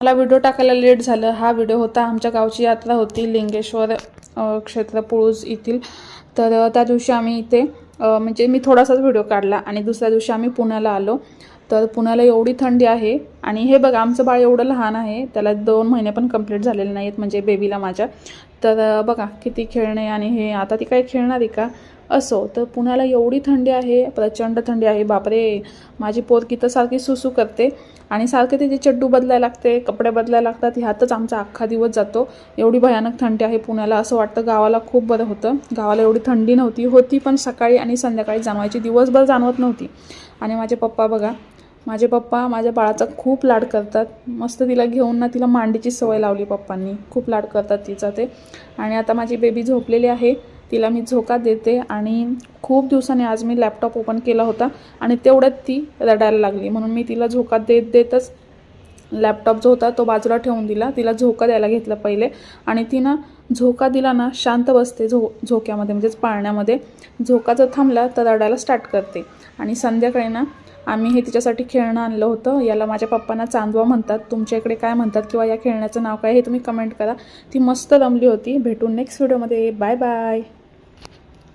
मला व्हिडिओ टाकायला लेट झालं। हा व्हिडिओ होता आमच्या गावची यात्रा होती लिंगेश्वर क्षेत्र पुळूज येथील। तर त्या दिवशी आम्ही इथे म्हणजे मी थोडासाच व्हिडिओ काढला आणि दुसऱ्या दिवशी आम्ही पुण्याला आलो। तर पुण्याला एवढी थंडी आहे आणि हे बघा आमचं बाळ एवढं लहान आहे, त्याला 2 महिने पण कंप्लीट झालेले नाहीत म्हणजे बेबीला माझ्या। तर बघा किती खेळणे आणि हे आता ती काय खेळणार आहे का असो। तर पुण्याला एवढी थंडी आहे, प्रचंड थंडी आहे बापरे। माझी पोरगी तर सारखी सुसू करते आणि सारखे तिचे चड्डू बदलायला लागते, कपडे बदलायला लागतात, ह्यातच आमचा अख्खा दिवस जातो। एवढी भयानक थंडी आहे पुण्याला। असं वाटतं गावाला खूप बरं होतं, गावाला एवढी थंडी नव्हती, होती पण सकाळी आणि संध्याकाळी जाणवायची, दिवसभर जाणवत नव्हती। आणि माझे पप्पा बघा, माझे पप्पा माझ्या बाळाचा खूप लाड करतात, मस्त तिला घेऊन ना तिला मांडीची सवय लावली पप्पांनी, खूप लाड करतात तिचा ते। आणि आता माझी बेबी झोपलेली आहे, तिला मी झोका देते आणि खूप दिवसांनी आज मी लॅपटॉप ओपन केला होता आणि तेवढ्यात ती रडायला लागली, म्हणून मी तिला झोका देतच लॅपटॉप जो होता तो बाजूला ठेवून दिला, तिला झोका द्यायला घेतलं पहिले। आणि ती ना झोका दिला ना शांत बसते झोक्यामध्ये म्हणजेच पाळण्यामध्ये। झोका जर थांबला तर रडायला स्टार्ट करते। आणि संध्याकाळी ना आम्ही हे तिच्यासाठी खेळणं आणलं होतं, याला माझ्या पप्पांना चांदवा म्हणतात, तुमच्या इकडे काय म्हणतात किंवा या खेळण्याचं नाव काय हे तुम्ही कमेंट करा। ती मस्त रमली होती। भेटू नेक्स्ट व्हिडिओमध्ये, बाय बाय।